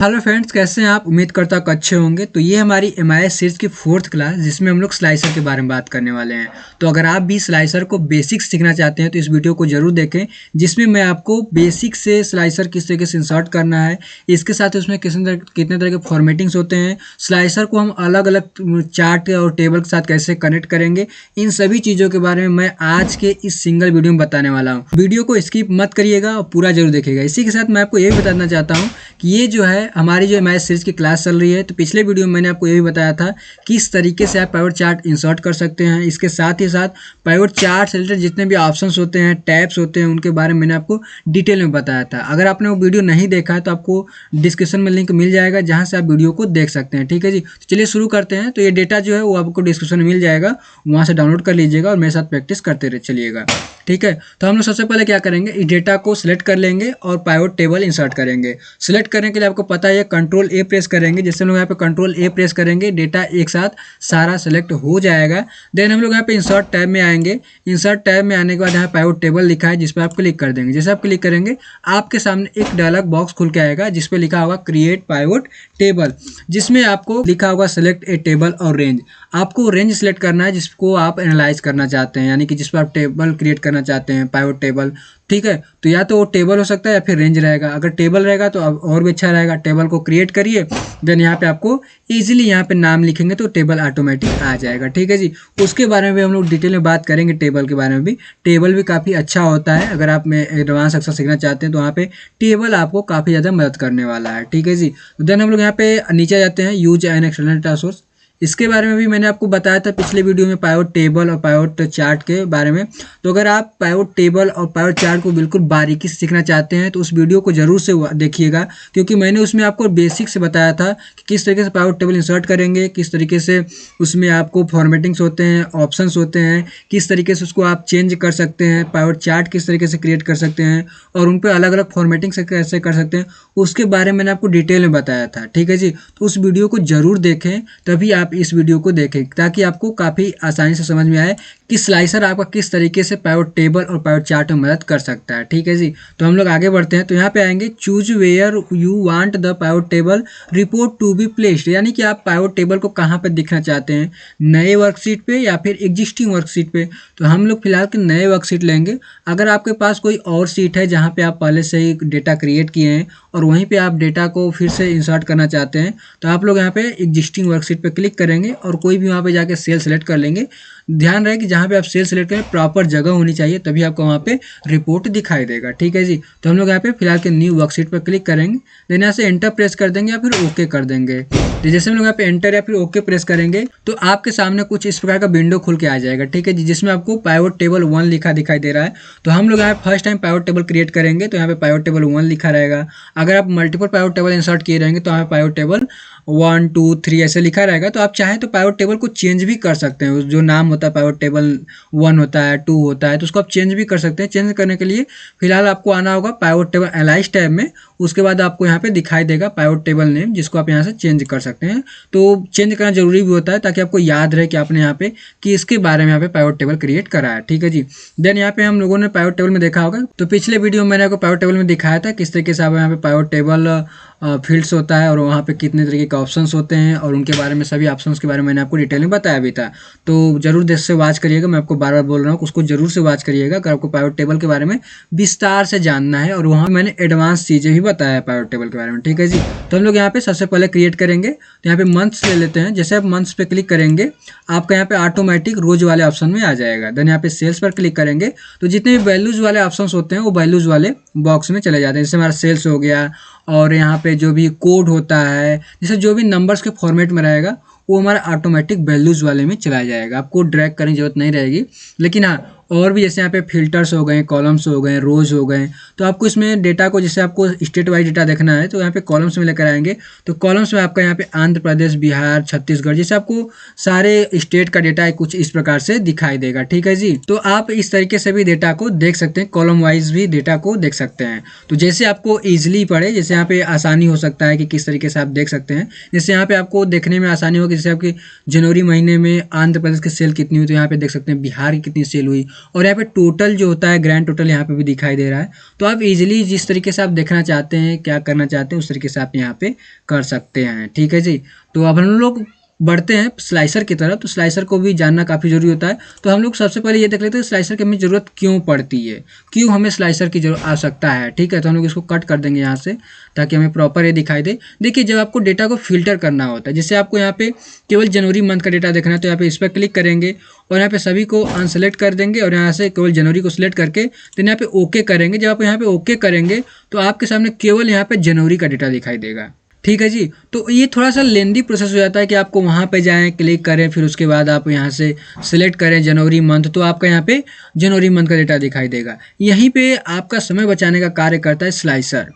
Hello friends, कैसे हैं आप। उम्मीद करता हूँ कि अच्छे होंगे। तो ये हमारी MIS सीरीज की 4th क्लास, जिसमें हम लोग स्लाइसर के बारे में बात करने वाले हैं। तो अगर आप भी स्लाइसर को बेसिक सीखना चाहते हैं तो इस वीडियो को जरूर देखें, जिसमें मैं आपको बेसिक से स्लाइसर किस तरीके से इंसर्ट करना है, इसके साथ उसमें कितने तरह के फॉर्मेटिंग्स होते हैं, स्लाइसर को हम अलग अलग चार्ट और टेबल के साथ कैसे कनेक्ट करेंगे, इन सभी चीज़ों के बारे में मैं आज के इस सिंगल वीडियो में बताने वाला हूँ। वीडियो को स्किप मत करिएगा और पूरा जरूर देखिएगा। इसी के साथ मैं आपको ये भी बताना चाहता हूँ कि ये जो है हमारी जो MIS सीरीज की क्लास चल रही है। तो पिछले वीडियो में मैंने आपको ये भी बताया था किस तरीके से आप पाइवट चार्ट इंसर्ट कर सकते हैं। इसके साथ ही साथ पाइवट चार्ट से रिलेटेड जितने भी ऑप्शंस होते हैं, टैब्स होते हैं, उनके बारे में मैंने आपको डिटेल में बताया था। अगर आपने वो वीडियो नहीं देखा है तो आपको डिस्क्रिप्शन में लिंक मिल जाएगा, जहाँ से आप वीडियो को देख सकते हैं। ठीक है जी, तो चलिए शुरू करते हैं। तो ये डेटा जो है वो आपको डिस्क्रिप्शन में मिल जाएगा, वहाँ से डाउनलोड कर लीजिएगा और मेरे साथ प्रैक्टिस करते चलिएगा। ठीक है, तो हम लोग सबसे पहले क्या करेंगे, इस डेटा को सिलेक्ट कर लेंगे और पाइवट टेबल इंसर्ट करेंगे। सिलेक्ट करने के लिए आपको पता है कंट्रोल A प्रेस करेंगे। जैसे हम लोग यहाँ पे कंट्रोल A प्रेस करेंगे, डेटा एक साथ सारा सेलेक्ट हो जाएगा। देन हम लोग यहाँ पे इंसर्ट टैब में आएंगे। इंसर्ट टैब में आने के बाद यहाँ पाइवट टेबल लिखा है, जिस पर आप क्लिक कर देंगे। जैसे आप क्लिक करेंगे आपके सामने एक डायलॉग बॉक्स खुल के आएगा, जिस पे लिखा होगा क्रिएट पाइवट टेबल, जिसमें आपको लिखा होगा सेलेक्ट ए टेबल और रेंज। आपको रेंज सेलेक्ट करना है जिसको आप एनालाइज करना चाहते हैं, यानी कि जिस पर आप टेबल क्रिएट करना चाहते हैं, पाइवट टेबल। ठीक है, तो या तो वो टेबल हो सकता है या फिर रेंज रहेगा। अगर टेबल रहेगा तो अब और भी अच्छा रहेगा। टेबल को क्रिएट करिए, देन यहाँ पे आपको इजीली यहाँ पे नाम लिखेंगे तो टेबल ऑटोमेटिक आ जाएगा। ठीक है जी, उसके बारे में भी हम लोग डिटेल में बात करेंगे। टेबल के बारे में भी, टेबल भी काफ़ी अच्छा होता है। अगर आप में एडवांस अक्सर सीखना चाहते हैं तो वहाँ पे टेबल आपको काफ़ी ज़्यादा मदद करने वाला है। ठीक है जी, तो देन हम लोग यहाँ पे नीचे जाते हैं, use an external data source. इसके बारे में भी मैंने आपको बताया था पिछले वीडियो में, पाइवट टेबल और पाइवट चार्ट के बारे में। तो अगर आप पाइवट टेबल और पाइवट चार्ट को बिल्कुल बारीकी से सीखना चाहते हैं तो उस वीडियो को जरूर से देखिएगा, क्योंकि मैंने उसमें आपको बेसिक से बताया था कि किस तरीके से पाइवट टेबल इंसर्ट करेंगे, किस तरीके से उसमें आपको फॉर्मेटिंग्स होते हैं, ऑप्शंस होते हैं, किस तरीके से उसको आप चेंज कर सकते हैं, पाइवट चार्ट किस तरीके से क्रिएट कर सकते हैं और उन पर अलग अलग फॉर्मेटिंग से कैसे कर सकते हैं, उसके बारे में मैंने आपको डिटेल में बताया था। ठीक है जी, तो उस वीडियो को जरूर देखें, तभी आप इस वीडियो को देखें, ताकि आपको काफ़ी आसानी से समझ में आए कि स्लाइसर आपका किस तरीके से पाइवट टेबल और पाइवट चार्ट में मदद कर सकता है। ठीक है जी, तो हम लोग आगे बढ़ते हैं। तो यहाँ पे आएंगे choose where you want the pivot table report to be placed, यानी कि आप पाइवट टेबल को कहाँ पे दिखना चाहते हैं, नए वर्कशीट पे या फिर एग्जिस्टिंग वर्कशीट पे। तो हम लोग फिलहाल के नए वर्कशीट लेंगे। अगर आपके पास कोई और सीट है जहाँ पे आप पहले से ही डेटा क्रिएट किए हैं और वहीं पे आप डेटा को फिर से इंसर्ट करना चाहते हैं, तो आप लोग यहाँ पे एग्जिस्टिंग वर्कशीट पे क्लिक करेंगे और कोई भी वहाँ पे जाके सेल सेलेक्ट कर लेंगे। ध्यान रहे कि जहाँ पे आप सेल सेलेक्ट करें प्रॉपर जगह होनी चाहिए, तभी आपको वहाँ पे रिपोर्ट दिखाई देगा। ठीक है जी, तो हम लोग यहाँ पे फिलहाल के न्यू वर्कशीट पर क्लिक करेंगे। देन यहाँ से एंटर प्रेस कर देंगे या फिर ओके कर देंगे। तो जैसे हम लोग यहाँ पे एंटर या फिर ओके प्रेस करेंगे तो आपके सामने कुछ इस प्रकार का विंडो खुल के आ जाएगा। ठीक है जी, जिसमें आपको पाइवट टेबल 1 लिखा दिखाई दे रहा है। तो हम लोग यहाँ first time pivot table create करेंगे तो यहाँ पे पाइवट टेबल 1 लिखा रहेगा। अगर आप मल्टीपल पाइवट टेबल इंसर्ट किए रहेंगे तो यहाँ पे पाइवट टेबल 1 2 3 ऐसे लिखा रहेगा। तो आप चाहें तो पाइवट टेबल को चेंज भी कर सकते हैं। जो नाम होता है पाइवट टेबल 1 होता है, 2 होता है, तो उसको आप चेंज भी कर सकते हैं। चेंज करने के लिए फिलहाल आपको आना होगा पाइवट टेबल एनालाइज टैब में। उसके बाद आपको यहाँ पे दिखाई देगा पाइवट टेबल नेम, जिसको आप यहाँ से चेंज कर सकते हैं। तो चेंज करना जरूरी भी होता है ताकि आपको याद रहे कि आपने यहाँ पे कि इसके बारे में यहाँ पे पाइवट टेबल क्रिएट करा है। ठीक है जी, देन यहाँ पे हम लोगों ने पाइवट टेबल में देखा होगा। तो पिछले वीडियो में मैंने आपको पाइवट टेबल में दिखाया था किस तरीके से आप यहाँ पे पाइवट टेबल फील्ड्स होता है और वहाँ पे कितने तरीके के ऑप्शंस होते हैं और उनके बारे में, सभी ऑप्शंस के बारे में मैंने आपको डिटेल में बताया भी था। तो जरूर देख से वॉच करिएगा, मैं आपको बार बार बोल रहा हूँ, उसको जरूर से वॉच करिएगा अगर आपको पाइवट टेबल के बारे में विस्तार से जानना है। और वहाँ मैंने एडवांस चीज़ें भी बताया है पाइवट टेबल के बारे में। ठीक है जी, तो हम लोग यहाँ पे सबसे पहले क्रिएट करेंगे। तो यहाँ पे मंथ्स ले लेते हैं। जैसे आप मंथ्स पे क्लिक करेंगे आपका यहाँ पे ऑटोमेटिक रोज वाले ऑप्शन में आ जाएगा। देन यहाँ पे सेल्स पर क्लिक करेंगे तो जितने भी वैल्यूज वाले ऑप्शंस होते हैं वो वैल्यूज वाले बॉक्स में चले जाते हैं। जैसे हमारा सेल्स हो गया और यहाँ पे जो भी कोड होता है, जैसे जो भी नंबर्स के फॉर्मेट में रहेगा वो हमारा ऑटोमेटिक वैल्यूज वाले में चला जाएगा। आपको ड्रैग करने की जरूरत नहीं रहेगी। लेकिन हाँ, और भी जैसे यहाँ पे फिल्टर्स हो गए, कॉलम्स हो गए, रोज हो गए, तो आपको इसमें डेटा को, जैसे आपको स्टेट वाइज डेटा देखना है तो यहाँ पे कॉलम्स में लेकर आएंगे। तो कॉलम्स में आपका यहाँ पे आंध्र प्रदेश, बिहार, छत्तीसगढ़, जैसे आपको सारे स्टेट का डेटा कुछ इस प्रकार से दिखाई देगा। ठीक है जी, तो आप इस तरीके से भी डेटा को देख सकते हैं, कॉलम वाइज भी डेटा को देख सकते हैं। तो जैसे आपको ईजिली पड़े, जैसे यहाँ पे आसानी हो सकता है कि किस तरीके से आप देख सकते हैं। जैसे यहाँ पे आपको देखने में आसानी होगी, जैसे आपकी जनवरी महीने में आंध्र प्रदेश की सेल कितनी हुई तो यहाँ पे देख सकते हैं बिहार की कितनी सेल हुई, और यहाँ पे टोटल जो होता है ग्रैंड टोटल यहाँ पे भी दिखाई दे रहा है। तो आप इजीली जिस तरीके से आप देखना चाहते हैं, क्या करना चाहते हैं, उस तरीके से आप यहाँ पे कर सकते हैं। ठीक है जी। तो अब हम लोग बढ़ते हैं स्लाइसर की तरफ। तो स्लाइसर को भी जानना काफ़ी ज़रूरी होता है। तो हम लोग सबसे पहले ये देख लेते हैं स्लाइसर की हमें ज़रूरत क्यों पड़ती है, क्यों हमें स्लाइसर की आवश्यकता है। ठीक है, तो हम लोग इसको कट कर देंगे यहाँ से ताकि हमें प्रॉपर ये दिखाई दे। देखिए, जब आपको डेटा को फिल्टर करना होता है, जैसे आपको यहाँ पे केवल जनवरी मंथ का डेटा देखना है, तो यहाँ पे इस पर क्लिक करेंगे और यहाँ पे सभी को अनसेलेक्ट कर देंगे और यहाँ से केवल जनवरी को सिलेक्ट करके देन यहाँ पे ओके करेंगे। जब आप यहाँ पे ओके करेंगे तो आपके सामने केवल यहाँ पे जनवरी का डेटा दिखाई देगा। ठीक है जी। तो ये थोड़ा सा लेंदी प्रोसेस हो जाता है कि आपको वहाँ पे जाएं, क्लिक करें, फिर उसके बाद आप यहाँ से सिलेक्ट करें जनवरी मंथ, तो आपका यहाँ पे जनवरी मंथ का डेटा दिखाई देगा। यहीं पे आपका समय बचाने का कार्य करता है स्लाइसर।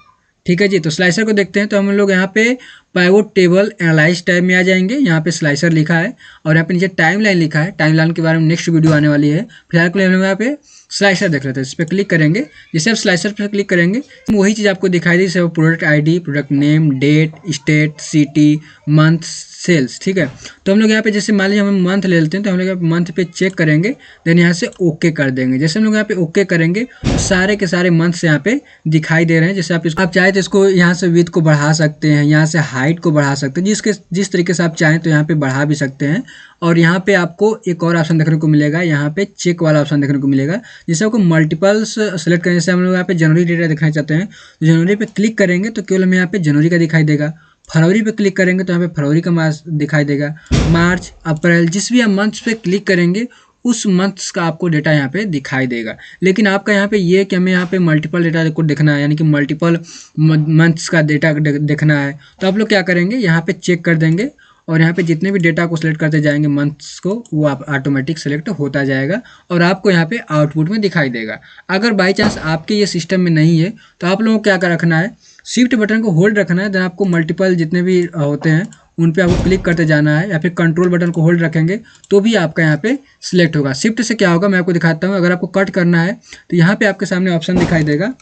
ठीक है जी। तो स्लाइसर को देखते हैं। तो हम लोग यहाँ पे पाइवोट टेबल एनालाइज टैब में आ जाएंगे। यहाँ पे स्लाइसर लिखा है और यहाँ पे नीचे टाइमलाइन लिखा है। टाइमलाइन के बारे में नेक्स्ट वीडियो आने वाली है। फिलहाल के लिए हम लोग यहाँ पे स्लाइसर देख लेते हैं। इस पर क्लिक करेंगे। जैसे आप स्लाइसर पर क्लिक करेंगे वही चीज़ आपको दिखाई दी, जैसे product ID, product name, date, state, city, month, sales. ठीक है। तो हम लोग यहाँ पे जैसे मान लीजिए हम मंथ ले लेते हैं, तो हम लोग यहाँ पे मंथ पे चेक करेंगे, देन यहाँ से ओके कर देंगे। जैसे हम लोग यहाँ पे ओके करेंगे तो सारे के सारे मंथ्स यहाँ पे दिखाई दे रहे हैं। जैसे आप चाहे तो इसको यहाँ से विड्थ को बढ़ा सकते हैं, यहाँ से हाइट को बढ़ा सकते हैं, जिस तरीके से आप चाहें तो यहाँ पे बढ़ा भी सकते हैं। और यहाँ पे आपको एक और ऑप्शन देखने को मिलेगा, यहाँ पे चेक वाला ऑप्शन देखने को मिलेगा, जिससे आपको मल्टीपल्स सेलेक्ट करें। जैसे हम लोग यहाँ पे जनवरी डेटा देखना चाहते हैं, तो जनवरी पे क्लिक करेंगे तो केवल हमें यहाँ पे जनवरी का दिखाई देगा। फरवरी पे क्लिक करेंगे तो यहाँ पे फरवरी का मास दिखाई देगा। मार्च, अप्रैल, जिस भी आप मंथ्स पे क्लिक करेंगे उस मंथ्स का आपको डेटा यहाँ पे दिखाई देगा। लेकिन आपका यहाँ पे ये कि हमें यहाँ पे मल्टीपल डेटा को देखना है, यानी कि मल्टीपल मंथ्स का डेटा देखना है, तो आप लोग क्या करेंगे, यहाँ पे चेक कर देंगे और यहाँ पे जितने भी डेटा को सिलेक्ट करते जाएंगे मंथ्स को, वो आप ऑटोमेटिक सेलेक्ट होता जाएगा और आपको यहाँ पे आउटपुट में दिखाई देगा। अगर बाई चांस आपके ये सिस्टम में नहीं है तो आप लोगों को क्या रखना है, शिफ्ट बटन को होल्ड रखना है। देन आपको मल्टीपल जितने भी होते हैं उन पे आपको क्लिक करते जाना है, या फिर कंट्रोल बटन को होल्ड रखेंगे तो भी आपका यहाँ पे सिलेक्ट होगा। शिफ्ट से क्या होगा मैं आपको दिखाता हूँ। अगर आपको कट करना है तो यहाँ पे आपके सामने ऑप्शन दिखाई देगा,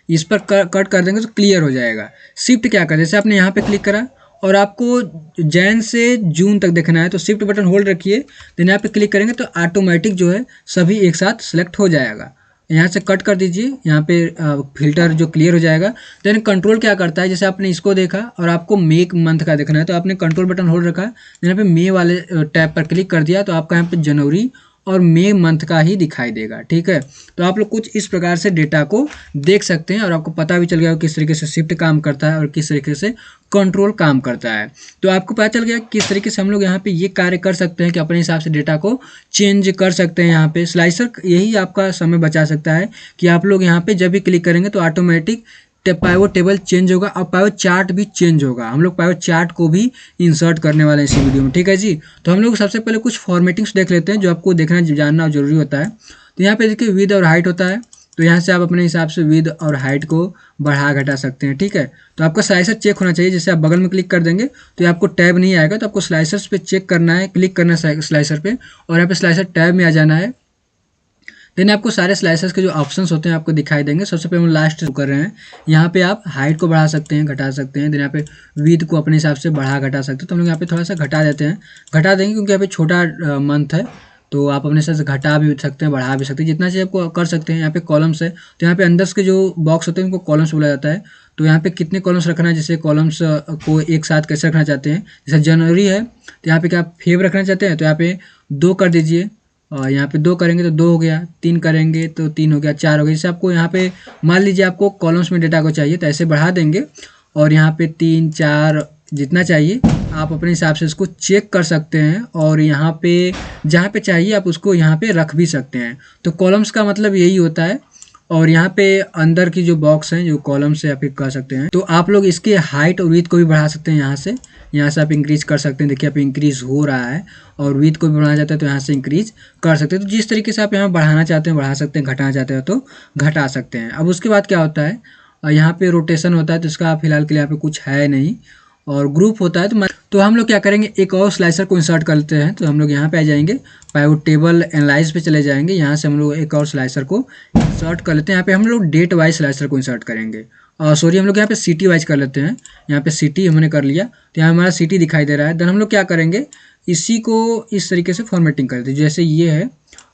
इस पर कट कर देंगे तो क्लियर हो जाएगा। शिफ्ट क्या कर, जैसे आपने यहाँ पे क्लिक करा और आपको जैन से जून तक देखना है तो शिफ्ट बटन होल्ड रखिए, देन यहाँ पे क्लिक करेंगे तो ऑटोमेटिक जो है सभी एक साथ सेलेक्ट हो जाएगा। यहाँ से कट कर दीजिए, यहाँ पे फिल्टर जो क्लियर हो जाएगा। देन कंट्रोल क्या करता है, जैसे आपने इसको देखा और आपको मे मंथ का देखना है तो आपने कंट्रोल बटन होल्ड रखा, यहाँ पे मे वाले टैब पर क्लिक कर दिया तो आपका यहाँ पे जनवरी और मई मंथ का ही दिखाई देगा। ठीक है। तो आप लोग कुछ इस प्रकार से डेटा को देख सकते हैं और आपको पता भी चल गया किस तरीके से शिफ्ट काम करता है और किस तरीके से कंट्रोल काम करता है। तो आपको पता चल गया किस तरीके से हम लोग यहाँ पे ये कार्य कर सकते हैं कि अपने हिसाब से डेटा को चेंज कर सकते हैं। यहाँ पे स्लाइसर यही आपका समय बचा सकता है कि आप लोग यहाँ पे जब भी क्लिक करेंगे तो ऑटोमेटिक पाइवोट टेबल चेंज होगा और पाइवोट चार्ट भी चेंज होगा। हम लोग पाइवोट चार्ट को भी इंसर्ट करने वाले हैं इसी वीडियो में। ठीक है जी। तो हम लोग सबसे पहले कुछ फॉर्मेटिंग्स देख लेते हैं जो आपको देखना जानना जरूरी होता है। तो यहाँ पे देखिए विद और हाइट होता है, तो यहाँ से आप अपने हिसाब से विद और हाइट को बढ़ा घटा सकते हैं। ठीक है। तो आपका स्लाइसर चेक होना चाहिए। जैसे आप बगल में क्लिक कर देंगे तो ये आपको टैब नहीं आएगा, तो आपको स्लाइसर्स पे चेक करना है, क्लिक करना है स्लाइसर पे और यहाँ पे स्लाइसर टैब में आ जाना है। देन आपको सारे स्लाइसर्स के जो ऑप्शंस होते हैं आपको दिखाई देंगे। सबसे पहले हम लास्ट कर रहे हैं, यहाँ पे आप हाइट को बढ़ा सकते हैं, घटा सकते हैं। देन यहाँ पे विड्थ को अपने हिसाब से बढ़ा घटा सकते हैं। तो हम लोग यहाँ पे थोड़ा सा घटा देते हैं, घटा देंगे क्योंकि यहाँ पे छोटा मंथ है, तो आप अपने हिसाब से घटा भी सकते हैं, बढ़ा भी सकते हैं, जितना चाहिए आपको कर सकते हैं। यहाँ पे कॉलम्स है, तो यहाँ पे अंदर के जो बॉक्स होते हैं उनको कॉलम्स बोला जाता है। तो यहाँ पे कितने कॉलम्स रखना है, जैसे कॉलम्स को एक साथ कैसे रखना चाहते हैं, जैसे जनवरी है तो यहाँ पे क्या फेब रखना चाहते हैं तो यहाँ पे 2 कर दीजिए, और यहाँ पे 2 करेंगे तो 2 हो गया, 3 करेंगे तो 3 हो गया, 4 हो गया। जैसे आपको यहाँ पे मान लीजिए आपको कॉलम्स में डेटा को चाहिए तो ऐसे बढ़ा देंगे और यहाँ पे 3, 4 जितना चाहिए आप अपने हिसाब से इसको चेक कर सकते हैं और यहाँ पे जहाँ पे चाहिए आप उसको यहाँ पे रख भी सकते हैं। तो कॉलम्स का मतलब यही होता है। और यहाँ पे अंदर की जो बॉक्स हैं जो कॉलम से आप कर सकते हैं, तो आप लोग इसके हाइट और विड्थ को भी बढ़ा सकते हैं। यहाँ से आप इंक्रीज कर सकते हैं। देखिए आप इंक्रीज हो रहा है और विड्थ को भी बढ़ाना चाहते हैं तो यहाँ से इंक्रीज कर सकते हैं। तो जिस तरीके से आप यहाँ बढ़ाना चाहते हैं बढ़ा सकते हैं, घटाना चाहते हैं तो घटा सकते हैं। अब उसके बाद क्या होता है, यहाँ पे रोटेशन होता है तो इसका फिलहाल के लिए यहाँ पे कुछ है नहीं, और ग्रुप होता है तो हम लोग क्या करेंगे, एक और स्लाइसर को इंसर्ट कर लेते हैं। तो हम लोग यहाँ पे आ जाएंगे, पाइवोट टेबल एनालाइज पे चले जाएंगे, यहाँ से हम लोग एक और स्लाइसर को इंसर्ट कर लेते हैं। यहाँ पे हम लोग डेट वाइज स्लाइसर को इंसर्ट करेंगे, सॉरी हम लोग यहाँ पे सिटी वाइज कर लेते हैं। यहाँ पे सिटी हमने कर लिया तो यहाँ हमारा सिटी दिखाई दे रहा है। देन हम लोग क्या करेंगे, इसी को इस तरीके से फॉर्मेटिंग कर देते हैं जैसे ये है,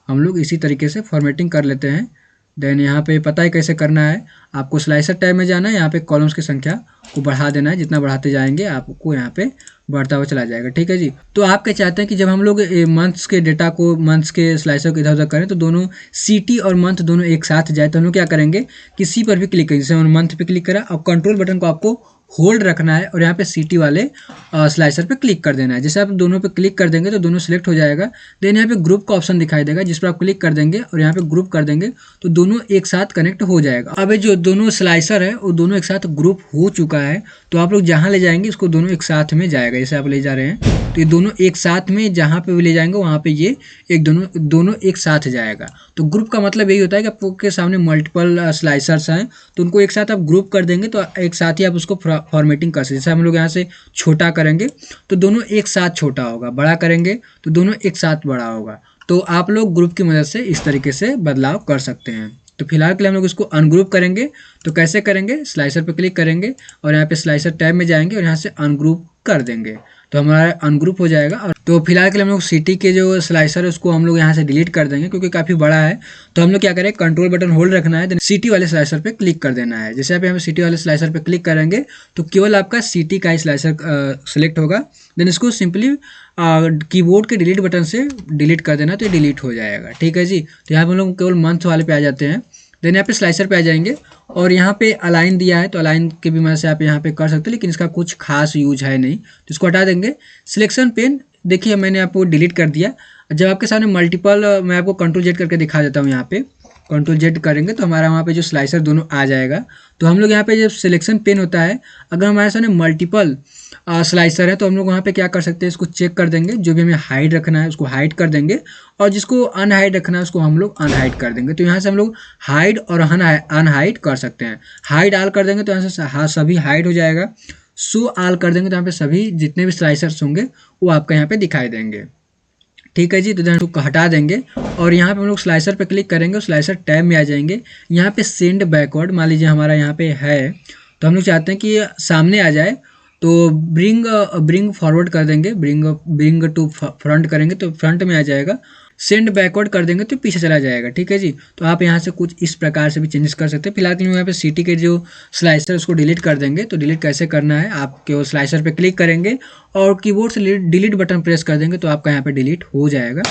हम लोग इसी तरीके से फॉर्मेटिंग कर लेते हैं। देन यहाँ पे पता है कैसे करना है, आपको स्लाइसर टैब में जाना है, यहाँ पे कॉलम्स की संख्या को बढ़ा देना है, जितना बढ़ाते जाएंगे आपको यहाँ पे बढ़ता हुआ चला जाएगा। ठीक है जी। तो आप क्या चाहते हैं कि जब हम लोग मंथ्स के डेटा को, मंथ्स के स्लाइसर को इधर उधर करें तो दोनों सिटी और मंथ दोनों एक साथ जाए, तो हम लोग क्या करेंगे, किसी पर भी क्लिक करेंगे, जैसे मंथ पे क्लिक करा, और कंट्रोल बटन को आपको होल्ड रखना है और यहाँ पे सिटी वाले स्लाइसर पे क्लिक कर देना है। जैसे आप दोनों पे क्लिक कर देंगे तो दोनों सिलेक्ट हो जाएगा। देन यहाँ पे ग्रुप का ऑप्शन दिखाई देगा, जिस पर आप क्लिक कर देंगे और यहाँ पे ग्रुप कर देंगे तो दोनों एक साथ कनेक्ट हो जाएगा। अब ये जो दोनों स्लाइसर है वो दोनों एक साथ ग्रुप हो चुका है, तो आप लोग जहाँ ले जाएंगे इसको दोनों एक साथ में जाएगा। जैसे आप ले जा रहे हैं तो ये दोनों एक साथ में जहाँ पे भी ले जाएंगे वहाँ पे ये एक दोनों एक साथ जाएगा। तो ग्रुप का मतलब यही होता है कि आपके सामने मल्टीपल स्लाइसर्स हैं तो उनको एक साथ आप ग्रुप कर देंगे तो एक साथ ही आप उसको फॉर्मेटिंग कर सकते। जैसे हम लोग यहाँ से छोटा करेंगे तो दोनों एक साथ छोटा होगा, बड़ा करेंगे तो दोनों एक साथ बड़ा होगा। तो आप लोग ग्रुप की मदद से इस तरीके से बदलाव कर सकते हैं। तो फिलहाल के लिए हम लोग इसको अनग्रुप करेंगे। तो कैसे करेंगे, स्लाइसर पे क्लिक करेंगे और यहाँ पे स्लाइसर टैब में जाएंगे और यहाँ से अनग्रुप कर देंगे तो हमारा अनग्रुप हो जाएगा। और तो फिलहाल के लिए हम लोग सिटी के जो स्लाइसर है उसको हम लोग यहाँ से डिलीट कर देंगे क्योंकि काफ़ी बड़ा है। तो हम लोग क्या करें, कंट्रोल बटन होल्ड रखना है, देन सिटी वाले स्लाइसर पे क्लिक कर देना है। जैसे आप यहाँ पे सिटी वाले स्लाइसर पे क्लिक करेंगे तो केवल आपका सिटी का ही स्लाइसर सेलेक्ट होगा। देन इसको सिंपली कीबोर्ड के डिलीट बटन से डिलीट कर देना तो ये डिलीट हो जाएगा। ठीक है जी। तो यहाँ पे हम लोग केवल मंथ वाले पे आ जाते हैं। देन यहाँ पे स्लाइसर पे आ जाएंगे और यहाँ पे अलाइन दिया है तो अलाइन के भी मदद से आप यहाँ पे कर सकते हैं, लेकिन इसका कुछ खास यूज है नहीं तो इसको हटा देंगे। सिलेक्शन पेन देखिए मैंने आपको डिलीट कर दिया। जब आपके सामने मल्टीपल, मैं आपको कंट्रोल जेड करके दिखा देता हूँ, यहाँ पे कंट्रोल जेड करेंगे तो हमारा वहाँ पे जो स्लाइसर दोनों आ जाएगा। तो हम लोग यहाँ पे जब सिलेक्शन पेन होता है, अगर हमारे सामने मल्टीपल स्लाइसर है तो हम लोग वहाँ पे क्या कर सकते हैं, इसको चेक कर देंगे, जो भी हमें हाइड रखना है उसको हाइड कर देंगे और जिसको अनहाइड रखना है उसको हम लोग अनहाइड कर देंगे। तो यहाँ से हम लोग हाइड और अनहाइड कर सकते हैं। हाइड ऑल कर देंगे तो यहाँ से सभी हाइड हो जाएगा। शो ऑल कर देंगे तो यहाँ पे सभी जितने भी स्लाइसर्स होंगे वो आपका यहाँ पे दिखाई देंगे। ठीक है जी। तो इसको हटा देंगे और यहाँ पे हम लोग स्लाइसर पे क्लिक करेंगे और स्लाइसर टैब में आ जाएंगे। यहाँ पे सेंड बैकवर्ड मान लीजिए हमारा यहाँ पे है तो हम लोग चाहते हैं कि ये सामने आ जाए तो ब्रिंग फॉरवर्ड कर देंगे, ब्रिंग टू फ्रंट करेंगे तो फ्रंट में आ जाएगा। सेंड बैकवर्ड कर देंगे तो पीछे चला जाएगा। ठीक है जी। तो आप यहाँ से कुछ इस प्रकार से भी चेंजेस कर सकते हैं। फिलहाल के लिए यहाँ पे सिटी के जो स्लाइसर उसको डिलीट कर देंगे। तो डिलीट कैसे करना है, आप केवल स्लाइसर पे क्लिक करेंगे और कीबोर्ड से डिलीट बटन प्रेस कर देंगे तो आपका यहाँ पे डिलीट हो जाएगा।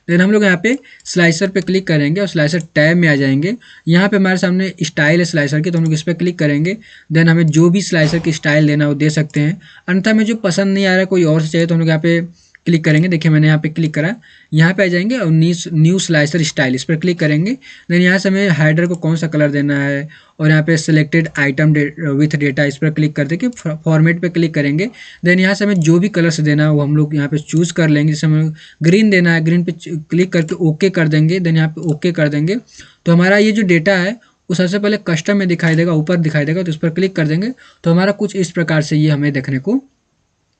देन हम लोग यहाँ पे स्लाइसर पे क्लिक करेंगे और स्लाइसर टैब में आ जाएंगे। यहाँ पे हमारे सामने स्टाइल है स्लाइसर की तो हम लोग इस पर क्लिक करेंगे। देन हमें जो भी स्लाइसर की स्टाइल देना है वो दे सकते हैं, अन्यथा हमें जो पसंद नहीं आ रहा है कोई और से चाहिए तो हम लोग यहाँ पे क्लिक करेंगे। देखिए मैंने यहाँ पे क्लिक करा, यहाँ पे आ जाएंगे और न्यू स्लाइसर स्टाइल इस पर क्लिक करेंगे। देन यहाँ से हमें हाइडर को कौन सा कलर देना है और यहाँ पे सिलेक्टेड आइटम विथ डेटा इस पर क्लिक करते कि फॉर्मेट पे क्लिक करेंगे। देन यहाँ से हमें जो भी कलर से देना है वो हम लोग यहाँ पे चूज़ कर लेंगे। जैसे हमें ग्रीन देना है, ग्रीन पे क्लिक करके ओके कर देंगे। देन यहाँ पे ओके कर देंगे तो हमारा ये जो डेटा है वो सबसे पहले कस्टम में दिखाई देगा, ऊपर दिखाई देगा तो इस पर क्लिक कर देंगे तो हमारा कुछ इस प्रकार से ये हमें देखने को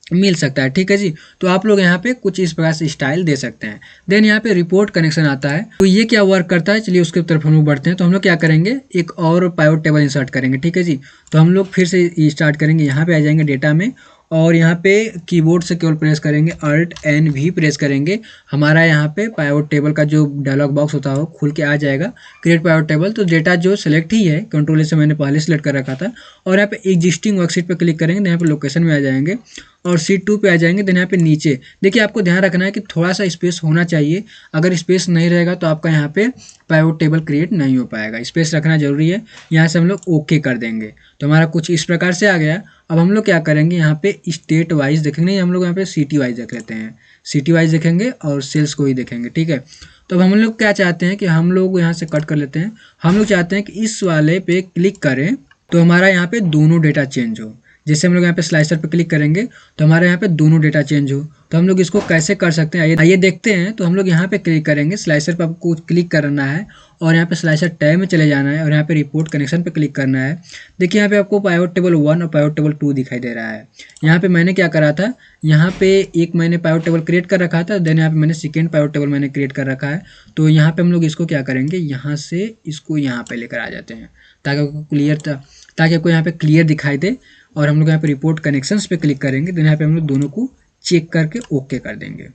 मिल सकता है। ठीक है जी। तो आप लोग यहाँ पे कुछ इस प्रकार से स्टाइल दे सकते हैं। देन यहाँ पे रिपोर्ट कनेक्शन आता है तो ये क्या वर्क करता है, चलिए उसके तरफ हम लोग बढ़ते हैं। तो हम लोग क्या करेंगे, एक और पाइवट टेबल इंसर्ट करेंगे। ठीक है जी। तो हम लोग फिर से स्टार्ट करेंगे, यहाँ पे आ जाएंगे डेटा में और यहाँ पे कीबोर्ड से केवल प्रेस करेंगे, अल्ट एन भी प्रेस करेंगे, हमारा यहाँ पे पाइवट टेबल का जो डायलॉग बॉक्स होता है वो खुल के आ जाएगा, क्रिएट पाइवट टेबल। तो डेटा जो सेलेक्ट ही है, कंट्रोल से मैंने पहले सेलेक्ट कर रखा था और यहाँ पे एग्जिस्टिंग वर्कशीट पे क्लिक करेंगे, यहाँ पे लोकेशन में आ जाएंगे और शीट 2 पे आ जाएंगे। देन यहाँ पे नीचे देखिए आपको ध्यान रखना है कि थोड़ा सा स्पेस होना चाहिए, अगर स्पेस नहीं रहेगा तो आपका यहाँ पे पाइवट टेबल क्रिएट नहीं हो पाएगा, स्पेस रखना जरूरी है। यहाँ से हम लोग ओके कर देंगे तो हमारा कुछ इस प्रकार से आ गया। अब हम लोग क्या करेंगे, यहाँ पे स्टेट वाइज देखेंगे, हम लोग यहाँ पे सिटी वाइज देख लेते हैं, सिटी वाइज देखेंगे और सेल्स को ही देखेंगे। ठीक है। तो अब हम लोग क्या चाहते हैं कि हम लोग यहाँ से कट कर लेते हैं, हम लोग चाहते हैं कि इस वाले पे क्लिक करें तो हमारा यहाँ पे दोनों डेटा चेंज हो। जैसे हम लोग यहाँ पे स्लाइसर पे क्लिक करेंगे तो हमारे यहाँ पे दोनों डेटा चेंज हो। तो हम लोग इसको कैसे कर सकते हैं, आइए देखते हैं। तो हम लोग यहाँ पे क्लिक करेंगे, स्लाइसर पे आपको क्लिक करना है और यहाँ पे स्लाइसर टैब में चले जाना है और यहाँ पे रिपोर्ट कनेक्शन पे क्लिक करना है। देखिए यहाँ पे आपको पाइवट टेबल 1 और पाइवट टेबल 2 दिखाई दे रहा है। यहाँ पे मैंने क्या करा था, यहाँ पे एक मैंने पाइवट टेबल क्रिएट कर रखा था, देन यहाँ पे मैंने सेकेंड पाइवट टेबल मैंने क्रिएट कर रखा है। तो यहाँ पे हम लोग इसको क्या करेंगे, यहाँ से इसको यहाँ पे लेकर आ जाते हैं ताकि आपको यहाँ पे क्लियर दिखाई दे। और हम लोग यहाँ पे रिपोर्ट कनेक्शंस पे क्लिक करेंगे, देन यहाँ पे हम लोग दोनों को चेक करके ओके कर देंगे।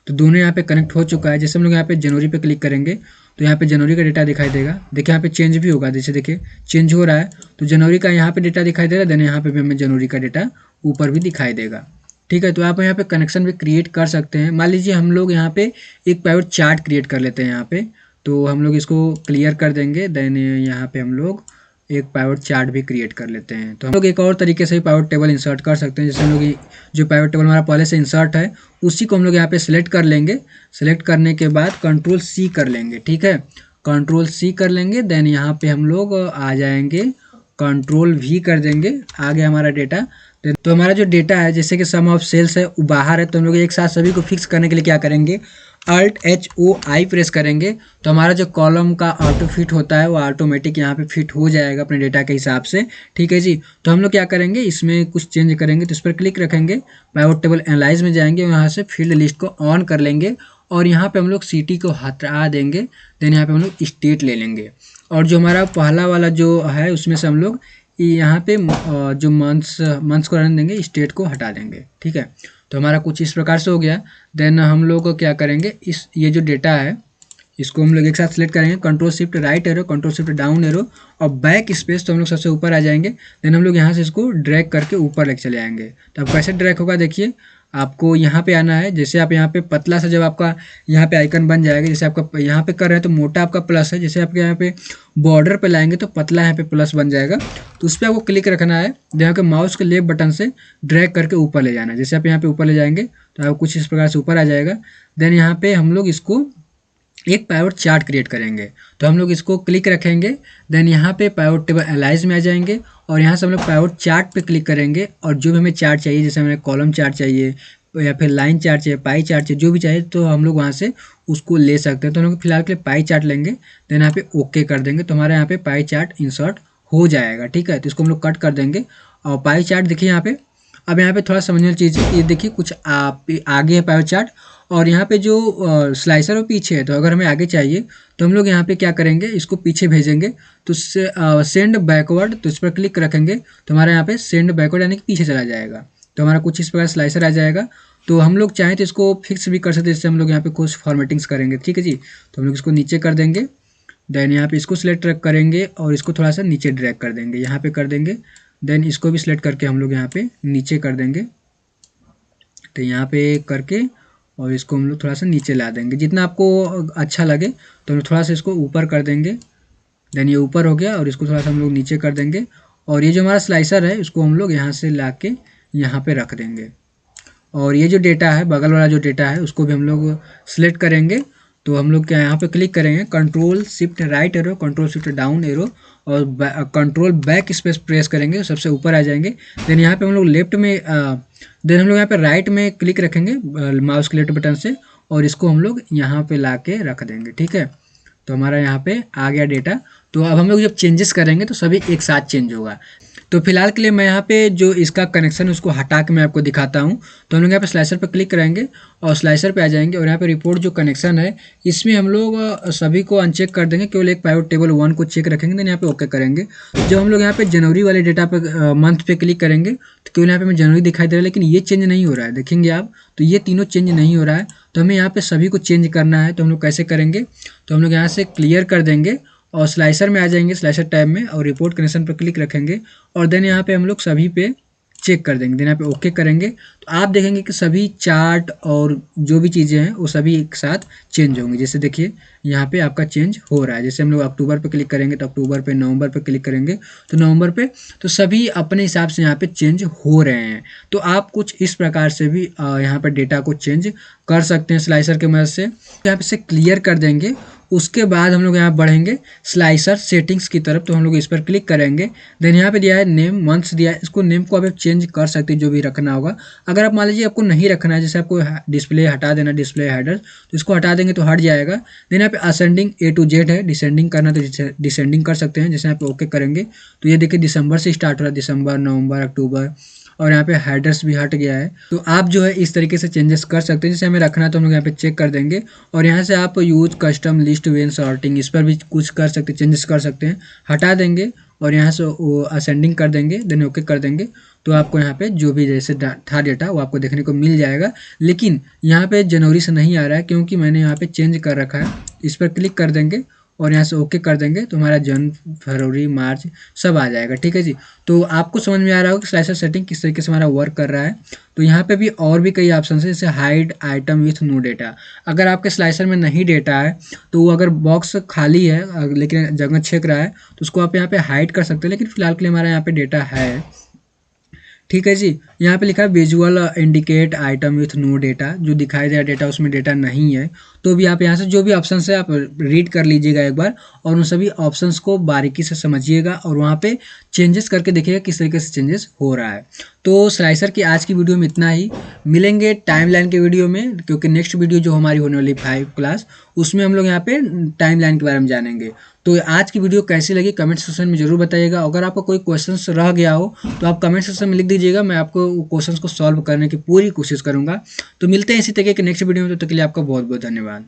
तो दोनों यहाँ पे कनेक्ट हो चुका है। जैसे हम लोग यहाँ पे जनवरी पे क्लिक करेंगे तो यहाँ पे जनवरी का डेटा दिखाई देगा। देखिए यहाँ पे चेंज भी होगा, जैसे देखिए चेंज हो रहा है तो जनवरी का यहाँ पे डेटा दिखाई दे रहा है, देन यहाँ पे भी हमें जनवरी का डेटा ऊपर भी दिखाई देगा। ठीक है, तो आप यहाँ पे कनेक्शन भी क्रिएट कर सकते हैं। मान लीजिए हम लोग यहाँ पे एक पाइवट चार्ट क्रिएट कर लेते हैं यहाँ पे, तो हम लोग इसको क्लियर कर देंगे। देन यहाँ पे हम लोग एक पाइवट चार्ट भी क्रिएट कर लेते हैं। तो हम लोग एक और तरीके से पाइवट टेबल इंसर्ट कर सकते हैं। जैसे हम लोग जो पाइवट टेबल हमारा पहले से इंसर्ट है उसी को हम लोग यहाँ पे सिलेक्ट कर लेंगे। सिलेक्ट करने के बाद कंट्रोल सी कर लेंगे। ठीक है, कंट्रोल सी कर लेंगे। देन यहाँ पे हम लोग आ जाएंगे, कंट्रोल वी कर देंगे, आ गया हमारा डेटा। तो हमारा जो डेटा है जैसे कि सम ऑफ सेल्स है वो बाहर है, तो हम लोग एक साथ सभी को फिक्स करने के लिए क्या करेंगे, Alt HOI प्रेस करेंगे तो हमारा जो कॉलम का ऑटो फिट होता है वो ऑटोमेटिक यहाँ पे फिट हो जाएगा अपने डेटा के हिसाब से। ठीक है जी, तो हम लोग क्या करेंगे, इसमें कुछ चेंज करेंगे तो इस पर क्लिक रखेंगे, पाइवट टेबल एनालाइज में जाएंगे, यहाँ से फील्ड लिस्ट को ऑन कर लेंगे और यहाँ पे हम लोग सिटी को हटा देंगे। देन यहाँ पे हम लोग स्टेट ले लेंगे और जो हमारा पहला वाला जो है उसमें से हम लोग यहाँ पे जो मंथ्स को रहने देंगे, स्टेट को हटा देंगे। ठीक है, तो हमारा कुछ इस प्रकार से हो गया। देन हम लोग क्या करेंगे, ये जो डेटा है इसको हम लोग एक साथ सिलेक्ट करेंगे, control shift right arrow, control shift down arrow और बैक स्पेस, तो हम लोग सबसे ऊपर आ जाएंगे। देन हम लोग यहाँ से इसको ड्रैग करके ऊपर लेके चले आएंगे। तो अब कैसे ड्रैग होगा, देखिए आपको यहाँ पे आना है। जैसे आप यहाँ पे पतला सा जब आपका यहाँ पे आइकन बन जाएगा, जैसे आपका यहाँ पे कर रहे हैं तो मोटा आपका प्लस है, जैसे आपके यहाँ पे बॉर्डर पे लाएंगे तो पतला यहाँ पे प्लस बन जाएगा। तो उस पर आपको क्लिक रखना है, यहाँ के माउस के लेफ्ट बटन से ड्रैग करके ऊपर ले जाना है। जैसे आप यहाँ पे ऊपर ले जाएंगे तो आप कुछ इस प्रकार से ऊपर आ जाएगा। देन यहाँ पे हम लोग इसको एक पाइवट चार्ट क्रिएट करेंगे, तो हम लोग इसको क्लिक रखेंगे। देन यहाँ पे पाइवट टेबल एनालाइज में आ जाएंगे और यहाँ से हम लोग पाइवट चार्ट पे क्लिक करेंगे और जो भी हमें चार्ट चाहिए, जैसे हमें कॉलम चार्ट चाहिए या फिर लाइन चार्ट चाहिए, पाई चार्ट चाहिए, जो भी चाहिए तो हम लोग वहाँ से उसको ले सकते हैं। तो हम लोग फिलहाल के लिए पाई चार्ट लेंगे। देन यहाँ पे ओके कर देंगे तो हमारे यहाँ पे पाई चार्ट इंसर्ट हो जाएगा। ठीक है, तो इसको हम लोग कट कर देंगे और पाई चार्ट देखिए यहाँ पे। अब यहाँ पे थोड़ा समझने वाली चीज़ है, ये देखिए कुछ आगे है पाई चार्ट और यहाँ पे जो स्लाइसर वो पीछे है। तो अगर हमें आगे चाहिए तो हम लोग यहाँ पे क्या करेंगे, इसको पीछे भेजेंगे तो सेंड बैकवर्ड, तो इस पर क्लिक रखेंगे तो हमारे यहाँ पे सेंड बैकवर्ड यानी कि पीछे चला जाएगा। तो हमारा कुछ इस प्रकार स्लाइसर आ जाएगा। तो हम लोग चाहें तो इसको फिक्स भी कर सकते हैं, जैसे हम लोग यहाँ पे कुछ फॉर्मेटिंग्स करेंगे। ठीक है जी, तो हम लोग इसको नीचे कर देंगे। देन यहाँ पे इसको सिलेक्ट करेंगे और इसको थोड़ा सा नीचे ड्रैग कर देंगे, यहाँ पे कर देंगे। देन इसको भी सिलेक्ट करके हम लोग यहाँ पे नीचे कर देंगे, तो यहाँ पे करके और इसको हम लोग थोड़ा सा नीचे ला देंगे जितना आपको अच्छा लगे। तो हम लोग थोड़ा सा इसको ऊपर कर देंगे। देन ये ऊपर हो गया और इसको थोड़ा सा हम लोग नीचे कर देंगे और ये जो हमारा स्लाइसर है इसको हम लोग यहाँ से ला के यहाँ पे रख देंगे। और ये जो डेटा है, बगल वाला जो डेटा है उसको भी हम लोग सिलेक्ट करेंगे। तो हम लोग क्या यहाँ पे क्लिक करेंगे, control shift right arrow, control shift down arrow और कंट्रोल बैक स्पेस प्रेस करेंगे, सबसे ऊपर आ जाएंगे। देन यहाँ पे हम लोग लेफ्ट में देन हम लोग यहाँ पे राइट में क्लिक रखेंगे माउस के लेफ्ट बटन से और इसको हम लोग यहाँ पे ला के रख देंगे। ठीक है, तो हमारा यहाँ पे आ गया डेटा। तो अब हम लोग जब चेंजेस करेंगे तो सभी एक साथ चेंज होगा। तो फिलहाल के लिए मैं यहाँ पे जो इसका कनेक्शन है उसको हटा के मैं आपको दिखाता हूँ। तो हम लोग यहाँ पे स्लाइसर पे क्लिक करेंगे और स्लाइसर पे आ जाएंगे और यहाँ पे रिपोर्ट जो कनेक्शन है इसमें हम लोग सभी को अनचेक कर देंगे, केवल एक पाइवट टेबल 1 को चेक रखेंगे। देन यहाँ पे ओके करेंगे। जब हम लोग यहाँ पे जनवरी वाले डेटा पे मंथ पे क्लिक करेंगे तो केवल यहाँ पे हमें जनवरी दिखाई दे रहा है, लेकिन ये चेंज नहीं हो रहा है, देखेंगे आप। तो ये तीनों चेंज नहीं हो रहा है, तो हमें यहाँ पे सभी को चेंज करना है। तो हम लोग कैसे करेंगे, तो हम लोग यहाँ से क्लियर कर देंगे और स्लाइसर में आ जाएंगे, स्लाइसर टैब में और रिपोर्ट कनेक्शन पर क्लिक रखेंगे और देन यहाँ पे हम लोग सभी पे चेक कर देंगे। देन यहाँ पे ओके करेंगे तो आप देखेंगे कि सभी चार्ट और जो भी चीज़ें हैं वो सभी एक साथ चेंज होंगी। जैसे देखिए यहाँ पे आपका चेंज हो रहा है। जैसे हम लोग अक्टूबर पे क्लिक करेंगे तो अक्टूबर पे, नवंबर पे क्लिक करेंगे तो नवंबर पे, तो सभी अपने हिसाब से यहाँ पे चेंज हो रहे हैं। तो आप कुछ इस प्रकार से भी यहाँ पर डेटा को चेंज कर सकते हैं स्लाइसर की मदद से। यहाँ पे से क्लियर कर देंगे। उसके बाद हम लोग यहाँ बढ़ेंगे स्लाइसर सेटिंग्स की तरफ, तो हम लोग इस पर क्लिक करेंगे। देन यहाँ पे दिया है नेम, मंथ्स दिया है, इसको नेम को आप चेंज कर सकते हैं जो भी रखना होगा। अगर आप मान लीजिए आपको नहीं रखना है, जैसे आपको डिस्प्ले हटा देना, डिस्प्ले हेडर, तो इसको हटा देंगे तो हट जाएगा। देन यहाँ पे असेंडिंग A to Z है, डिसेंडिंग करना तो डिसेंडिंग कर सकते हैं। जैसे यहाँ पे ओके करेंगे तो ये देखिए दिसंबर से स्टार्ट हो रहा है, दिसंबर, नवंबर, अक्टूबर और यहाँ पे हेडर्स भी हट गया है। तो आप जो है इस तरीके से चेंजेस कर सकते हैं। जैसे हमें रखना है तो हम लोग यहाँ पे चेक कर देंगे और यहाँ से आप use custom list when sorting इस पर भी कुछ कर सकते हैं, चेंजेस कर सकते हैं। हटा देंगे और यहाँ से वो असेंडिंग कर देंगे, देन ओके कर देंगे, तो आपको यहाँ पे जो भी जैसे था डेटा वो आपको देखने को मिल जाएगा। लेकिन यहाँ पे जनवरी से नहीं आ रहा है क्योंकि मैंने यहाँ पे चेंज कर रखा है। इस पर क्लिक कर देंगे और यहाँ से ओके कर देंगे तो हमारा जनवरी, फरवरी, मार्च सब आ जाएगा। ठीक है जी। तो आपको समझ में आ रहा होगा कि स्लाइसर सेटिंग किस तरीके से हमारा वर्क कर रहा है। तो यहाँ पे भी और भी कई ऑप्शन है, जैसे hide item with no data. अगर आपके स्लाइसर में नहीं डेटा है तो वो अगर बॉक्स खाली है लेकिन जगह छेक रहा है तो उसको आप यहाँ पे हाइड कर सकते हैं, लेकिन फिलहाल के लिए हमारा यहाँ पे डेटा है। ठीक है जी। यहाँ पे लिखा है visual indicate item with no data, जो दिखाई दे रहा डेटा उसमें डेटा नहीं है। तो भी आप यहाँ से जो भी ऑप्शन है आप रीड कर लीजिएगा एक बार, और उन सभी ऑप्शंस को बारीकी से समझिएगा और वहाँ पे चेंजेस करके देखिएगा किस तरीके से चेंजेस हो रहा है। तो स्लाइसर की आज की वीडियो में इतना ही। मिलेंगे टाइमलाइन के वीडियो में, क्योंकि नेक्स्ट वीडियो जो हमारी होने वाली 5 क्लास, उसमें हम लोग यहाँ पे टाइमलाइन के बारे में जानेंगे। तो आज की वीडियो कैसी लगी कमेंट सेक्शन में जरूर बताइएगा। अगर आपका कोई क्वेश्चन रह गया हो तो आप कमेंट सेक्शन में लिख दीजिएगा, मैं आपको क्वेश्चंस को सॉल्व करने की पूरी कोशिश करूंगा। तो मिलते हैं इसी तरीके के नेक्स्ट वीडियो में, तो तब तक के लिए आपका बहुत बहुत धन्यवाद।